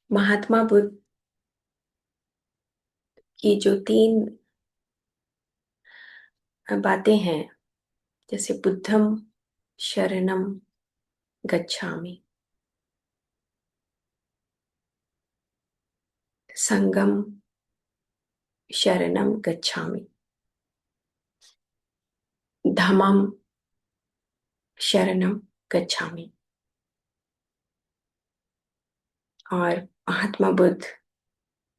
महात्मा बुद्ध की जो तीन बातें हैं, जैसे बुद्धम शरणम गच्छामि, संगम शरणम गच्छामि, धम्मम शरणम गच्छामि। और महात्मा बुद्ध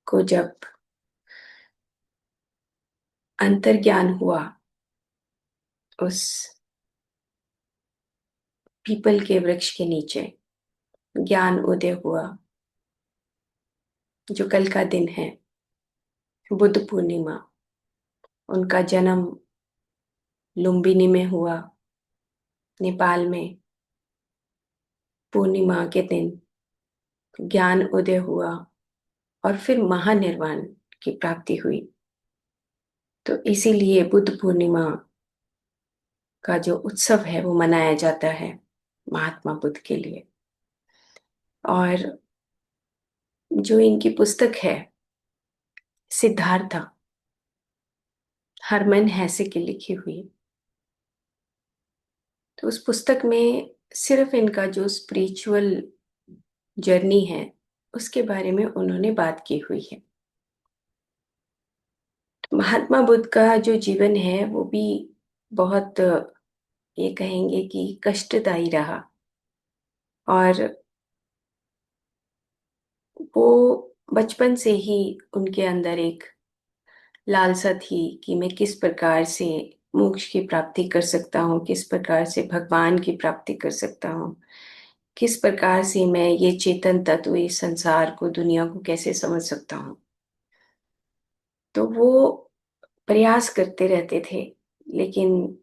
को जब अंतर्ज्ञान हुआ, उस पीपल के वृक्ष के नीचे ज्ञान उदय हुआ, जो कल का दिन है, बुद्ध पूर्णिमा। उनका जन्म लुम्बिनी में हुआ, नेपाल में। पूर्णिमा के दिन ज्ञान उदय हुआ और फिर महानिर्वाण की प्राप्ति हुई। तो इसीलिए बुद्ध पूर्णिमा का जो उत्सव है वो मनाया जाता है महात्मा बुद्ध के लिए। और जो इनकी पुस्तक है सिद्धार्था, हरमन हेसे की लिखी हुई, तो उस पुस्तक में सिर्फ इनका जो स्पिरिचुअल जर्नी है उसके बारे में उन्होंने बात की हुई है। महात्मा बुद्ध का जो जीवन है वो भी बहुत, ये कहेंगे कि कष्टदायी रहा। और वो बचपन से ही उनके अंदर एक लालसा थी कि मैं किस प्रकार से मोक्ष की प्राप्ति कर सकता हूँ, किस प्रकार से भगवान की प्राप्ति कर सकता हूँ, किस प्रकार से मैं ये चेतन तत्व, इस संसार को, दुनिया को कैसे समझ सकता हूँ। तो वो प्रयास करते रहते थे। लेकिन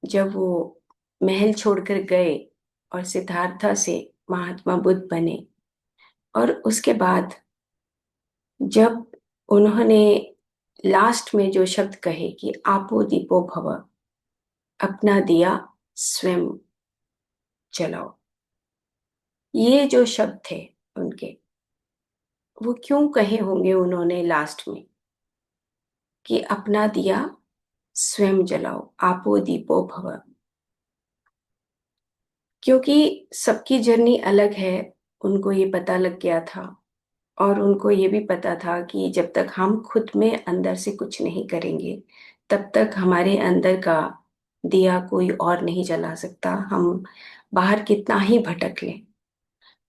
जब वो महल छोड़कर गए और सिद्धार्था से महात्मा बुद्ध बने, और उसके बाद जब उन्होंने लास्ट में जो शब्द कहे कि आपो दीपो भव, अपना दिया स्वयं जलाओ, ये जो शब्द थे उनके, वो क्यों कहे होंगे उन्होंने लास्ट में कि अपना दिया स्वयं जलाओ, आपो दीपो भव? क्योंकि सबकी जर्नी अलग है। उनको ये पता लग गया था, और उनको ये भी पता था कि जब तक हम खुद में अंदर से कुछ नहीं करेंगे तब तक हमारे अंदर का दिया कोई और नहीं जला सकता, हम बाहर कितना ही भटक लें।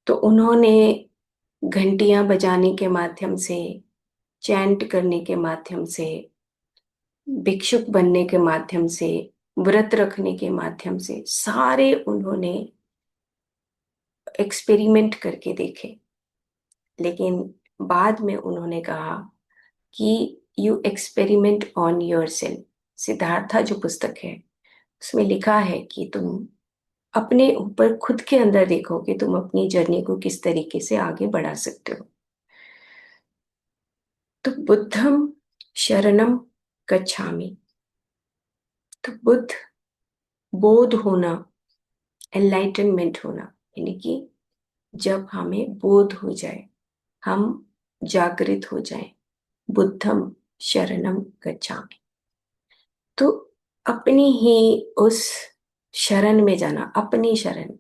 तो उन्होंने घंटियां बजाने के माध्यम से, चैंट करने के माध्यम से, भिक्षुक बनने के माध्यम से, व्रत रखने के माध्यम से, सारे उन्होंने एक्सपेरिमेंट करके देखे। लेकिन बाद में उन्होंने कहा कि you experiment on your self. Siddhartha जो पुस्तक है उसमें लिखा है कि तुम अपने ऊपर खुद के अंदर देखो कि तुम अपनी जर्नी को किस तरीके से आगे बढ़ा सकते हो। तो बुद्धम शरणम गच्छामि, तो बुद्ध, बोध होना, एनलाइटनमेंट होना, यानी कि जब हमें बोध हो जाए, हम जागृत हो जाएं, बुद्धम शरणम गच्छामि। तो अपनी ही उस शरण में जाना, अपनी शरण,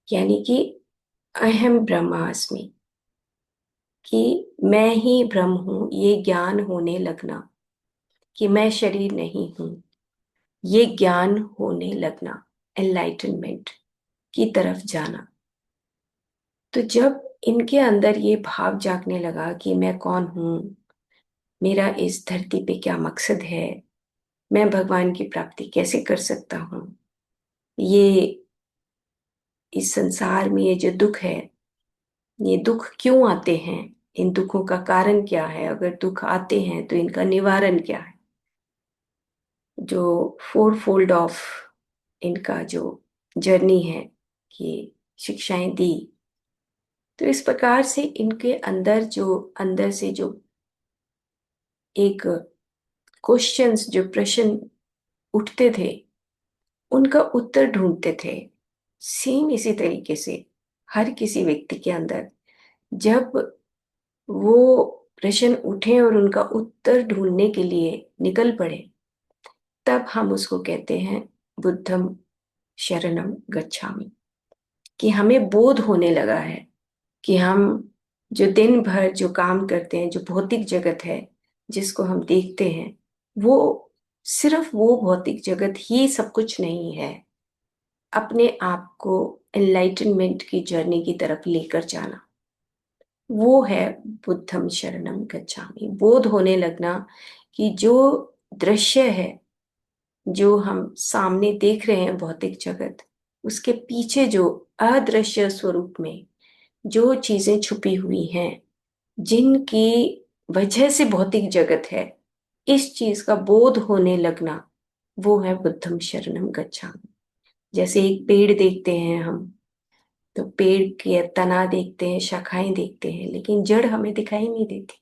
यानी कि अहम ब्रह्मास्मि, कि मैं ही ब्रह्म हूं, ये ज्ञान होने लगना कि मैं शरीर नहीं हूं, ये ज्ञान होने लगना, एनलाइटनमेंट की तरफ जाना। तो जब इनके अंदर ये भाव जागने लगा कि मैं कौन हूं, मेरा इस धरती पे क्या मकसद है, मैं भगवान की प्राप्ति कैसे कर सकता हूँ, ये इस संसार में ये जो दुख है, ये दुख क्यों आते हैं, इन दुखों का कारण क्या है, अगर दुख आते हैं तो इनका निवारण क्या है, जो फोर फोल्ड ऑफ इनका जो जर्नी है, ये शिक्षाएं दी। तो इस प्रकार से इनके अंदर जो, अंदर से जो एक क्वेश्चंस, जो प्रश्न उठते थे, उनका उत्तर ढूंढते थे। सेम इसी तरीके से हर किसी व्यक्ति के अंदर जब वो प्रश्न उठे और उनका उत्तर ढूंढने के लिए निकल पड़े, तब हम उसको कहते हैं बुद्धम शरणम गच्छामि। कि हमें बोध होने लगा है कि हम जो दिन भर जो काम करते हैं, जो भौतिक जगत है जिसको हम देखते हैं, वो सिर्फ वो भौतिक जगत ही सब कुछ नहीं है। अपने आप को एनलाइटनमेंट की जर्नी की तरफ लेकर जाना, वो है बुद्धम शरणम गच्छामि। बोध होने लगना कि जो दृश्य है, जो हम सामने देख रहे हैं भौतिक जगत, उसके पीछे जो अदृश्य स्वरूप में जो चीजें छुपी हुई हैं, जिनकी वजह से भौतिक जगत है, इस चीज का बोध होने लगना, वो है बुद्धम शरणम गच्छामि। जैसे एक पेड़ देखते हैं हम, तो पेड़ के तना देखते हैं, शाखाएं देखते हैं, लेकिन जड़ हमें दिखाई नहीं देती।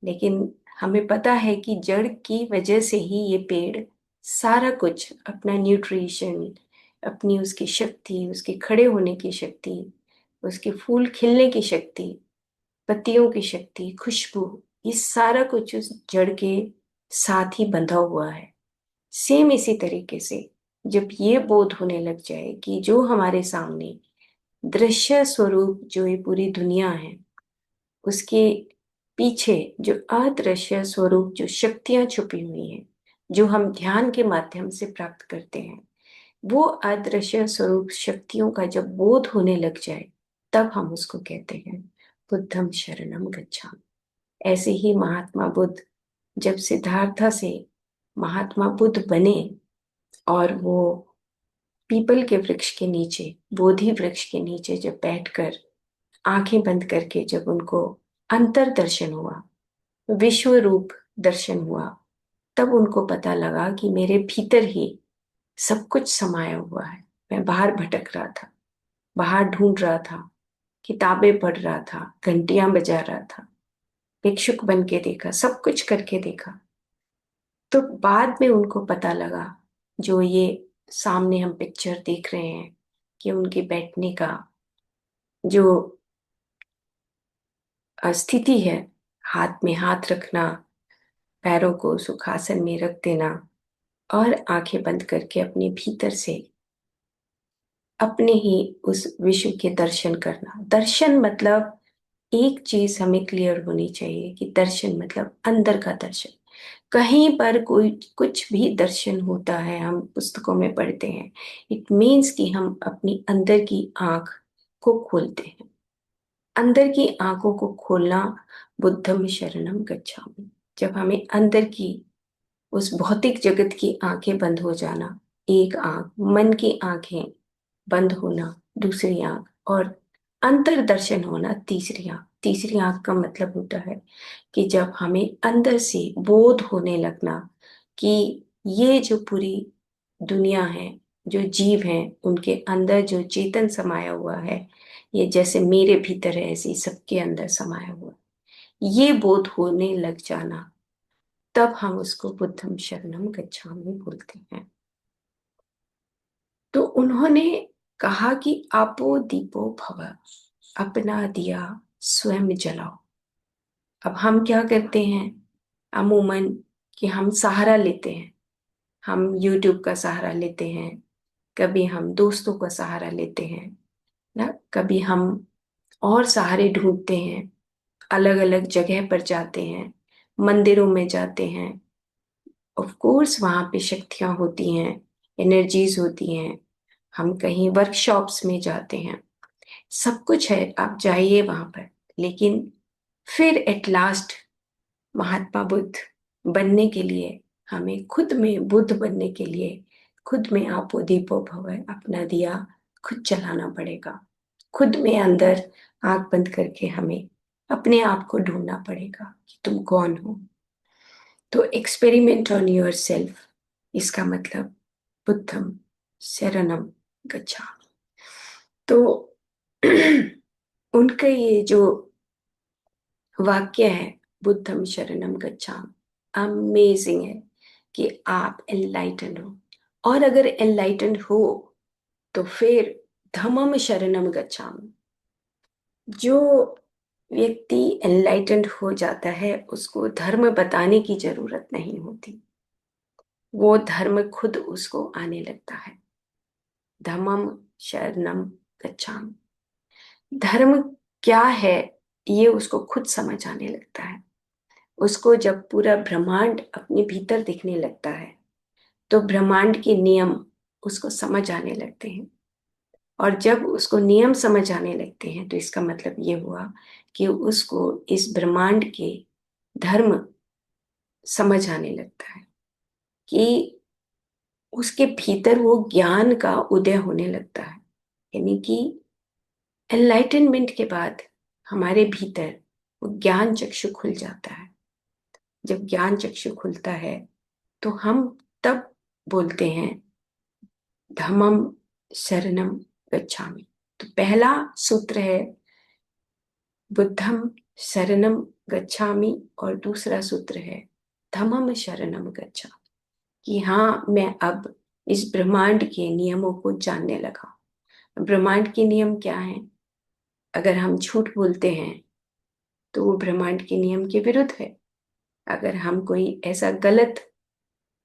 लेकिन हमें पता है कि जड़ की वजह से ही ये पेड़ सारा कुछ अपना न्यूट्रिशन, अपनी उसकी शक्ति, उसके खड़े होने की शक्ति, उसके फूल खिलने की शक्ति, पत्तियों की शक्ति, खुशबू, ये सारा कुछ उस जड़ के साथ ही बंधा हुआ है। सेम इसी तरीके से जब ये बोध होने लग जाए कि जो हमारे सामने दृश्य स्वरूप जो ये पूरी दुनिया है, उसके पीछे जो अदृश्य स्वरूप जो शक्तियां छुपी हुई हैं, जो हम ध्यान के माध्यम से प्राप्त करते हैं, वो अदृश्य स्वरूप शक्तियों का जब बोध होने लग जाए, तब हम उसको कहते हैं बुद्धम शरणम गच्छामि। ऐसे ही महात्मा बुद्ध जब सिद्धार्था से महात्मा बुद्ध बने, और वो पीपल के वृक्ष के नीचे, बोधि वृक्ष के नीचे जब बैठकर आंखें बंद करके जब उनको अंतर दर्शन हुआ, विश्व रूप दर्शन हुआ, तब उनको पता लगा कि मेरे भीतर ही सब कुछ समाया हुआ है। मैं बाहर भटक रहा था, बाहर ढूंढ रहा था, किताबें पढ़ रहा था, घंटियां बजा रहा था, भिक्षुक बन के देखा, सब कुछ करके देखा। तो बाद में उनको पता लगा, जो ये सामने हम पिक्चर देख रहे हैं, कि उनके बैठने का जो स्थिति है, हाथ में हाथ रखना, पैरों को सुखासन में रख देना, और आंखें बंद करके अपने भीतर से अपने ही उस विश्व के दर्शन करना। दर्शन मतलब एक चीज हमें क्लियर होनी चाहिए कि दर्शन मतलब अंदर का दर्शन। कहीं पर कोई कुछ भी दर्शन होता है, हम पुस्तकों में पढ़ते हैं, इट मीन्स कि हम अपनी अंदर की आंख को खोलते हैं। अंदर की आंखों को खोलना बुद्धम शरणम गच्छामि। जब हमें अंदर की उस भौतिक जगत की आंखें बंद हो जाना, एक आंख मन की आंखें बंद होना, दूसरी आंख, और अंतर्दर्शन होना, तीसरी आंख। तीसरी आंख का मतलब होता है कि जब हमें अंदर से बोध होने लगना कि ये जो पूरी दुनिया है, जो जीव हैं, उनके अंदर जो चेतन समाया हुआ है, ये जैसे मेरे भीतर है ऐसे ही सबके अंदर समाया हुआ है, ये बोध होने लग जाना, तब हम उसको बुद्धम शरणम गच्छामि बोलते हैं। तो उन्होंने कहा कि आपो दीपो भव, अपना दिया स्वयं जलाओ। अब हम क्या करते हैं अमूमन, कि हम सहारा लेते हैं, हम यूट्यूब का सहारा लेते हैं, कभी हम दोस्तों का सहारा लेते हैं ना, कभी हम और सहारे ढूंढते हैं, अलग अलग जगह पर जाते हैं, मंदिरों में जाते हैं। ऑफ कोर्स वहाँ पे शक्तियाँ होती हैं, एनर्जीज होती हैं, हम कहीं वर्कशॉप्स में जाते हैं, सब कुछ है, आप जाइए वहां पर। लेकिन फिर एट लास्ट महात्मा बुद्ध बनने के लिए, हमें खुद में बुद्ध बनने के लिए, खुद में आपो दीपो भव, अपना दिया खुद जलाना पड़ेगा। खुद में अंदर आंख बंद करके हमें अपने आप को ढूंढना पड़ेगा कि तुम कौन हो। तो एक्सपेरिमेंट ऑन योर सेल्फ, इसका मतलब बुद्धम शरणम गच्छामि। तो उनका ये जो वाक्य है बुद्धम शरणम गच्छामि, अमेजिंग है कि आप एनलाइटन हो। और अगर एनलाइटन हो, तो फिर धम्मम शरणम गच्छामि, जो व्यक्ति एनलाइटेंड हो जाता है उसको धर्म बताने की जरूरत नहीं होती, वो धर्म खुद उसको आने लगता है। धम्मम शरणम गच्छामि। धर्म क्या है ये उसको खुद समझ आने लगता है। उसको जब पूरा ब्रह्मांड अपने भीतर दिखने लगता है तो ब्रह्मांड के नियम उसको समझ आने लगते हैं। और जब उसको नियम समझ आने लगते हैं तो इसका मतलब ये हुआ कि उसको इस ब्रह्मांड के धर्म समझ आने लगता है, कि उसके भीतर वो ज्ञान का उदय होने लगता है। यानी कि एनलाइटनमेंट के बाद हमारे भीतर वो ज्ञान चक्षु खुल जाता है। जब ज्ञान चक्षु खुलता है तो हम तब बोलते हैं धम्मम शरणम गच्छामि। तो पहला सूत्र है बुद्धम शरणम गच्छामि, और दूसरा सूत्र है धम्मम शरणम गच्छामि। कि हाँ, मैं अब इस ब्रह्मांड के नियमों को जानने लगा। ब्रह्मांड के नियम क्या हैं? अगर हम झूठ बोलते हैं तो वो ब्रह्मांड के नियम के विरुद्ध है। अगर हम कोई ऐसा गलत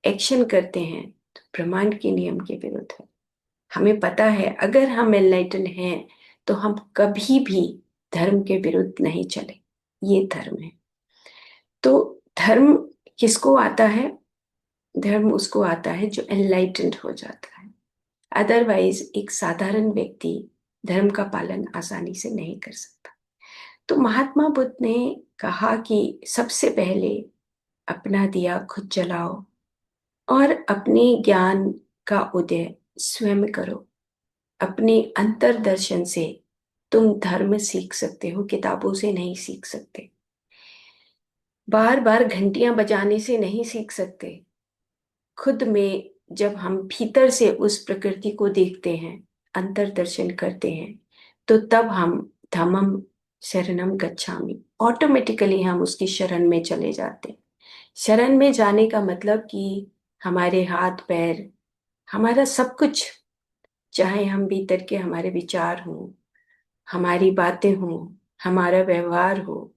एक्शन करते हैं तो ब्रह्मांड के नियम के विरुद्ध है। हमें पता है अगर हम एनलाइटन हैं तो हम कभी भी धर्म के विरुद्ध नहीं चले। ये धर्म है। तो धर्म किसको आता है? धर्म उसको आता है जो एनलाइटेंड हो जाता है। अदरवाइज एक साधारण व्यक्ति धर्म का पालन आसानी से नहीं कर सकता। तो महात्मा बुद्ध ने कहा कि सबसे पहले अपना दिया खुद जलाओ और अपने ज्ञान का उदय स्वयं करो। अपने अंतर्दर्शन से तुम धर्म सीख सकते हो, किताबों से नहीं सीख सकते। बार बार घंटियां बजाने से नहीं सीख सकते। खुद में जब हम भीतर से उस प्रकृति को देखते हैं, अंतर्दर्शन करते हैं, तो तब हम धम्मम शरणम गच्छामि ऑटोमेटिकली हम उसकी शरण में चले जाते हैं। शरण में जाने का मतलब कि हमारे हाथ पैर, हमारा सब कुछ, चाहे हम भीतर के हमारे विचार हों, हमारी बातें हों, हमारा व्यवहार हो,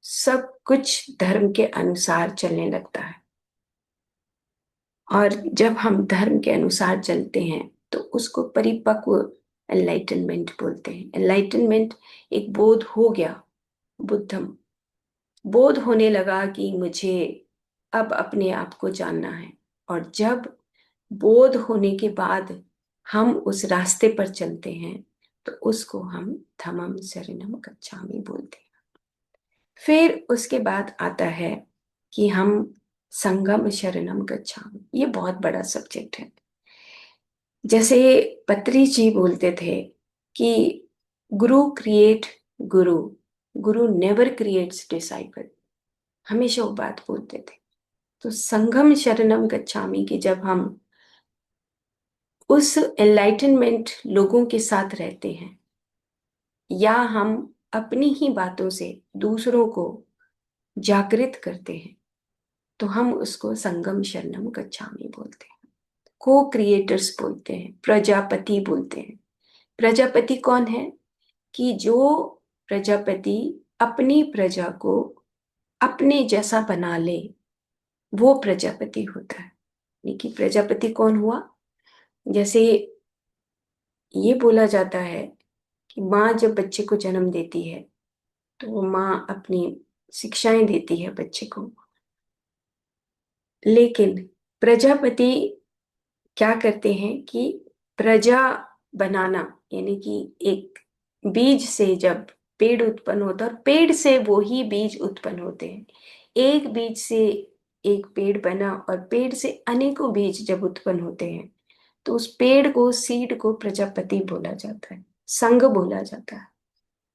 सब कुछ धर्म के अनुसार चलने लगता है। और जब हम धर्म के अनुसार चलते हैं तो उसको परिपक्व एनलाइटनमेंट बोलते हैं। एनलाइटनमेंट एक बोध हो गया, बुद्धम, बोध होने लगा कि मुझे अब अपने आप को जानना है। और जब बोध होने के बाद हम उस रास्ते पर चलते हैं तो उसको हम धम्मम शरणम गच्छामि बोलते हैं। फिर उसके बाद आता है कि हम संगम शरणम गच्छामि। ये बहुत बड़ा सब्जेक्ट है। जैसे पत्री जी बोलते थे कि गुरु क्रिएट गुरु, गुरु नेवर क्रिएट्स डिसाइपल। हमेशा वो बात बोलते थे। तो संगम शरणम गच्छामि कि जब हम उस एनलाइटनमेंट लोगों के साथ रहते हैं या हम अपनी ही बातों से दूसरों को जागृत करते हैं तो हम उसको संगम शरणम गच्छामि बोलते हैं। को क्रिएटर्स बोलते हैं, प्रजापति बोलते हैं। प्रजापति कौन है? कि जो प्रजापति अपनी प्रजा को अपने जैसा बना ले वो प्रजापति होता है। लेकिन प्रजापति कौन हुआ? जैसे ये बोला जाता है कि माँ जब बच्चे को जन्म देती है तो वो माँ अपनी शिक्षाएं देती है बच्चे को। लेकिन प्रजापति क्या करते हैं कि प्रजा बनाना, यानी कि एक बीज से जब पेड़ उत्पन्न होता है और पेड़ से वो ही बीज उत्पन्न होते हैं। एक बीज से एक पेड़ बना और पेड़ से अनेकों बीज जब उत्पन्न होते हैं तो उस पेड़ को, सीड को प्रजापति बोला जाता है, संघ बोला जाता है।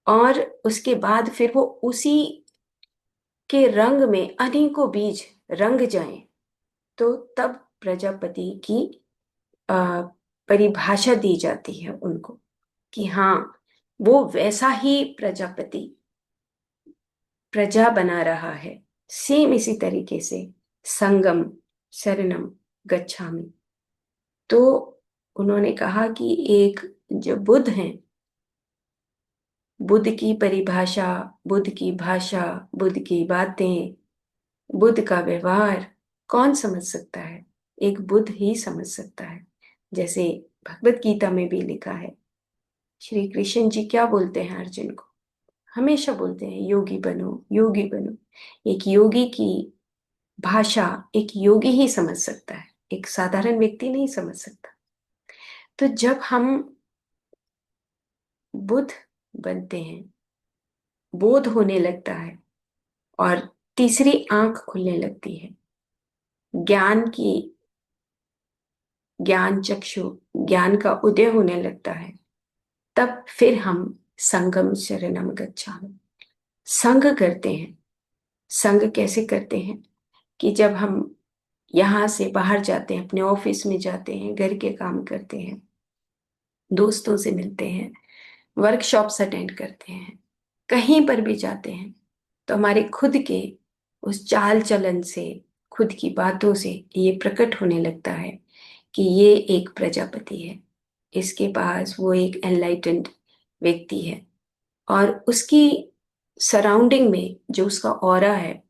और उसके बाद फिर वो उसी के रंग में अनेकों बीज रंग जाएं तो तब प्रजापति की अ, परिभाषा दी जाती है उनको कि हाँ, वो वैसा ही प्रजापति प्रजा बना रहा है। सेम इसी तरीके से संगम शरणम गच्छामि। तो उन्होंने कहा कि एक जो बुद्ध हैं बुद्ध की परिभाषा, बुद्ध की भाषा, बुद्ध की बातें, बुद्ध का व्यवहार कौन समझ सकता है? एक बुद्ध ही समझ सकता है। जैसे भगवत गीता में भी लिखा है, श्री कृष्ण जी क्या बोलते हैं अर्जुन को? हमेशा बोलते हैं योगी बनो, योगी बनो। एक योगी की भाषा एक योगी ही समझ सकता है, एक साधारण व्यक्ति नहीं समझ सकता। तो जब हम बुद्ध बनते हैं, बोध होने लगता है और तीसरी आंख खुलने लगती है, ज्ञान की, ज्ञान चक्षु, ज्ञान का उदय होने लगता है, तब फिर हम संगम शरणम गच्छामि, संग करते हैं। संग कैसे करते हैं? कि जब हम यहाँ से बाहर जाते हैं, अपने ऑफिस में जाते हैं, घर के काम करते हैं, दोस्तों से मिलते हैं, वर्कशॉप्स अटेंड करते हैं, कहीं पर भी जाते हैं, तो हमारे खुद के उस चाल चलन से, खुद की बातों से ये प्रकट होने लगता है कि ये एक प्रजापति है, इसके पास वो एक एनलाइटेंड व्यक्ति है, और उसकी सराउंडिंग में जो उसका ऑरा है,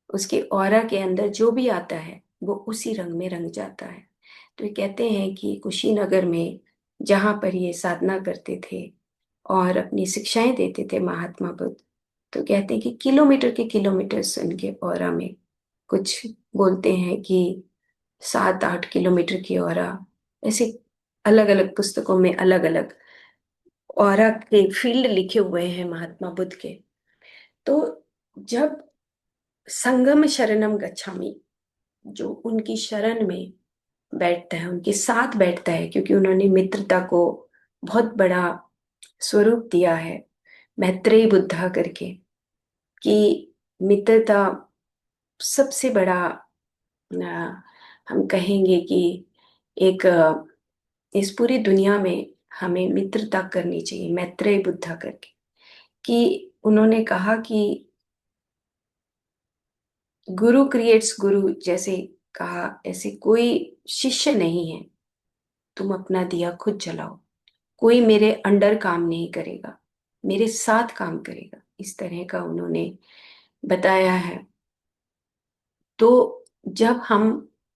उसके ऑरा के अंदर जो भी आता है वो उसी रंग में रंग जाता है। तो ये कहते हैं कि कुशीनगर में जहाँ पर ये साधना करते थे और अपनी शिक्षाएं देते थे महात्मा बुद्ध, तो कहते हैं कि किलोमीटर के किलोमीटर उनके ऑरा में, कुछ बोलते हैं कि 7-8 किलोमीटर की ऑरा, ऐसे अलग अलग पुस्तकों में अलग अलग ऑरा के फील्ड लिखे हुए हैं महात्मा बुद्ध के। तो जब संगम शरणम गच्छामि, जो उनकी शरण में बैठता है, उनके साथ बैठता है, क्योंकि उन्होंने मित्रता को बहुत बड़ा स्वरूप दिया है, मैत्रेयी बुद्धा करके, कि मित्रता सबसे बड़ा, हम कहेंगे कि एक, इस पूरी दुनिया में हमें मित्रता करनी चाहिए, मैत्रेयी बुद्धा करके। कि उन्होंने कहा कि गुरु क्रिएट्स गुरु, जैसे कहा, ऐसे कोई शिष्य नहीं है, तुम अपना दिया खुद जलाओ, कोई मेरे अंडर काम नहीं करेगा, मेरे साथ काम करेगा, इस तरह का उन्होंने बताया है। तो जब हम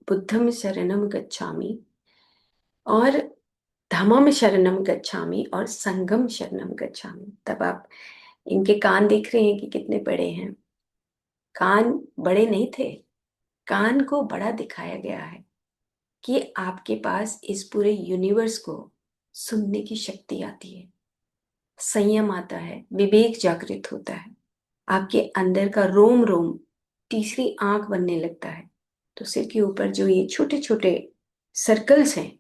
बुद्धम शरणम गच्छामि और धम्मम शरणम गच्छामि और संगम शरणम गच्छामि, तब आप इनके कान देख रहे हैं कि कितने बड़े हैं। कान बड़े नहीं थे, कान को बड़ा दिखाया गया है कि आपके पास इस पूरे यूनिवर्स को सुनने की शक्ति आती है, संयम आता है, विवेक जागृत होता है, आपके अंदर का रोम रोम तीसरी आंख बनने लगता है। तो सिर के ऊपर जो ये छोटे छोटे सर्कल्स हैं,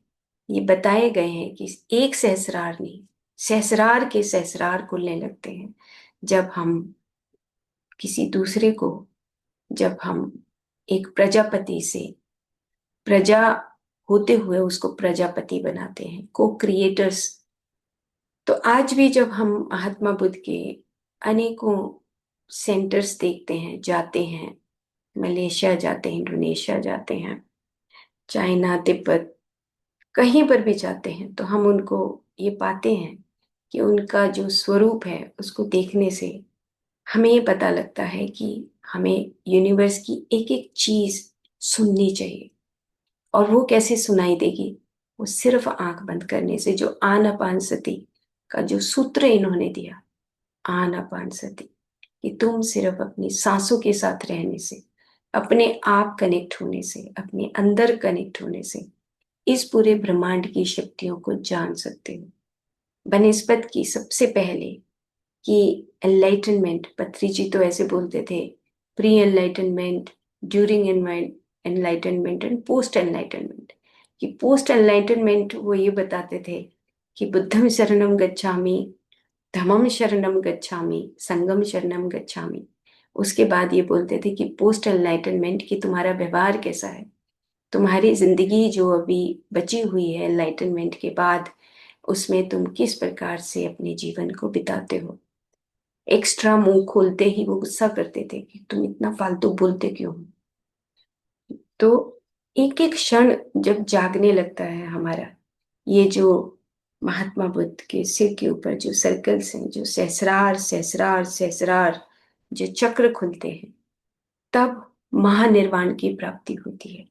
ये बताए गए हैं कि एक सहस्रार नहीं, सहस्रार के सहस्रार खुलने लगते हैं जब हम किसी दूसरे को, जब हम एक प्रजापति से, प्रजा होते हुए उसको प्रजापति बनाते हैं, को क्रिएटर्स। तो आज भी जब हम महात्मा बुद्ध के अनेकों सेंटर्स देखते हैं, जाते हैं, मलेशिया जाते हैं, इंडोनेशिया जाते हैं, चाइना, तिब्बत, कहीं पर भी जाते हैं, तो हम उनको ये पाते हैं कि उनका जो स्वरूप है उसको देखने से हमें ये पता लगता है कि हमें यूनिवर्स की एक एक चीज सुननी चाहिए। और वो कैसे सुनाई देगी? वो सिर्फ आंख बंद करने से, जो आनापान सती का जो सूत्र इन्होंने दिया, आनापान सती, कि तुम सिर्फ अपनी सांसों के साथ रहने से, अपने आप कनेक्ट होने से, अपने अंदर कनेक्ट होने से इस पूरे ब्रह्मांड की शक्तियों को जान सकते हो। बनिस्बत की सबसे पहले कि एनलाइटनमेंट, पत्री जी तो ऐसे बोलते थे, pre enlightenment, during enlightenment and post enlightenment. कि पोस्ट एनलाइटनमेंट वो ये बताते थे कि बुद्धम शरणम गच्छामि, धम्मम शरणम गच्छामि, संगम शरणम गच्छामि। उसके बाद ये बोलते थे कि पोस्ट एनलाइटनमेंट, कि तुम्हारा व्यवहार कैसा है, तुम्हारी जिंदगी जो अभी बची हुई है एनलाइटनमेंट के बाद, उसमें तुम किस प्रकार से अपने जीवन को बिताते हो। एक्स्ट्रा मुंह खोलते ही वो गुस्सा करते थे कि तुम इतना फालतू बोलते क्यों हो। तो एक एक क्षण जब जागने लगता है हमारा, ये जो महात्मा बुद्ध के सिर के ऊपर जो सर्कल्स हैं, जो सहस्रार सहस्रार सहस्रार जो चक्र खुलते हैं, तब महानिर्वाण की प्राप्ति होती है।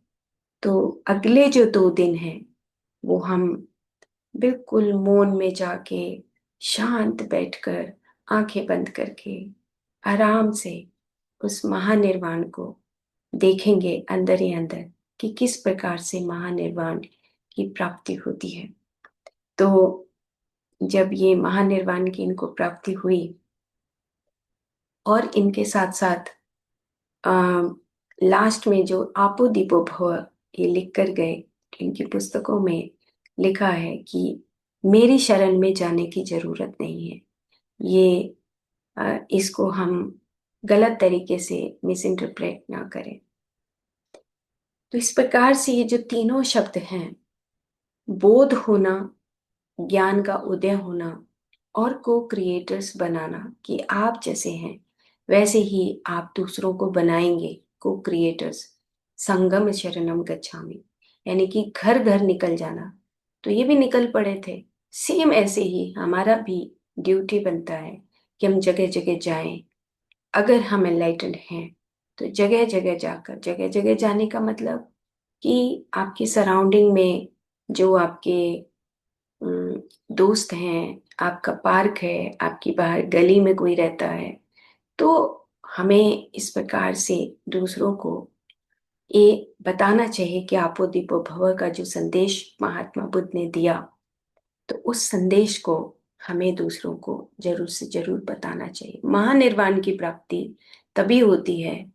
तो अगले जो 2 दिन हैं वो हम बिल्कुल मौन में जाके, शांत बैठकर, आंखें बंद करके आराम से उस महानिर्वाण को देखेंगे अंदर ही अंदर, कि किस प्रकार से महानिर्वाण की प्राप्ति होती है। तो जब ये महानिर्वाण की इनको प्राप्ति हुई, और इनके साथ साथ लास्ट में जो आपो दीपो भव ये लिख कर गए, इनकी पुस्तकों में लिखा है कि मेरी शरण में जाने की जरूरत नहीं है। ये इसको हम गलत तरीके से मिस इंटरप्रेट ना करें। तो इस प्रकार से ये जो तीनों शब्द हैं, बोध होना, ज्ञान का उदय होना, और को क्रिएटर्स बनाना, कि आप जैसे हैं वैसे ही आप दूसरों को बनाएंगे को क्रिएटर्स। संगम शरणम गच्छामि, यानी कि घर घर निकल जाना। तो ये भी निकल पड़े थे, सेम ऐसे ही हमारा भी ड्यूटी बनता है कि हम जगह जगह जाएं। अगर हम एनलाइटेंड हैं तो जगह जगह जाकर, जगह जगह जाने का मतलब कि आपकी सराउंडिंग में जो आपके दोस्त हैं, आपका पार्क है, आपकी बाहर गली में कोई रहता है, तो हमें इस प्रकार से दूसरों को ये बताना चाहिए कि आपो दीपो भव का जो संदेश महात्मा बुद्ध ने दिया, तो उस संदेश को हमें दूसरों को जरूर से जरूर बताना चाहिए। महानिर्वाण की प्राप्ति तभी होती है,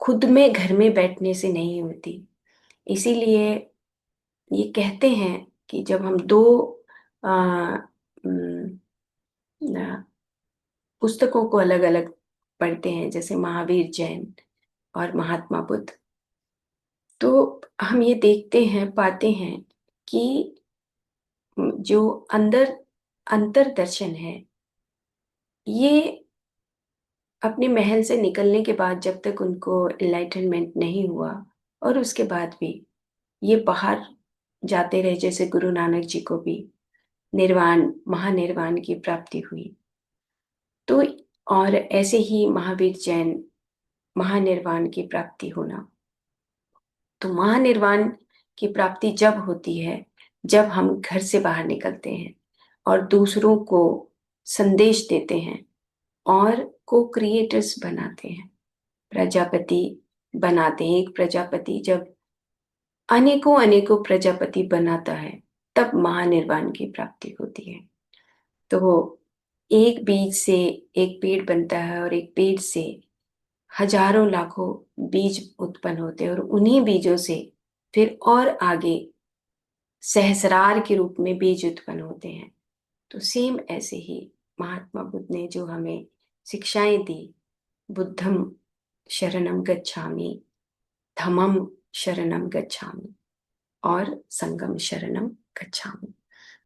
खुद में घर में बैठने से नहीं होती। इसीलिए ये कहते हैं कि जब हम दो आ, उम, ना, पुस्तकों को अलग अलग पढ़ते हैं, जैसे महावीर जैन और महात्मा बुद्ध, तो हम ये देखते हैं, पाते हैं कि जो अंदर अंतर दर्शन है, ये अपने महल से निकलने के बाद, जब तक उनको एनलाइटनमेंट नहीं हुआ, और उसके बाद भी ये बाहर जाते रहे, जैसे गुरु नानक जी को भी निर्वाण, महानिर्वाण की प्राप्ति हुई। तो और ऐसे ही महावीर जैन, महानिर्वाण की प्राप्ति होना। तो महानिर्वाण की प्राप्ति जब होती है जब हम घर से बाहर निकलते हैं और दूसरों को संदेश देते हैं और को क्रिएटर्स बनाते हैं, प्रजापति बनाते हैं। एक प्रजापति जब अनेकों अनेकों प्रजापति बनाता है, तब महानिर्वाण की प्राप्ति होती है। तो एक बीज से एक पेड़ बनता है, और एक पेड़ से हजारों लाखों बीज उत्पन्न होते हैं, और उन्हीं बीजों से फिर और आगे सहस्रार के रूप में बीज उत्पन्न होते हैं। तो सेम ऐसे ही महात्मा बुद्ध ने जो हमें शिक्षाएं दी, बुद्धम शरणम गच्छामि, धम्मम शरणम गच्छामि, और संगम शरणम गच्छामि।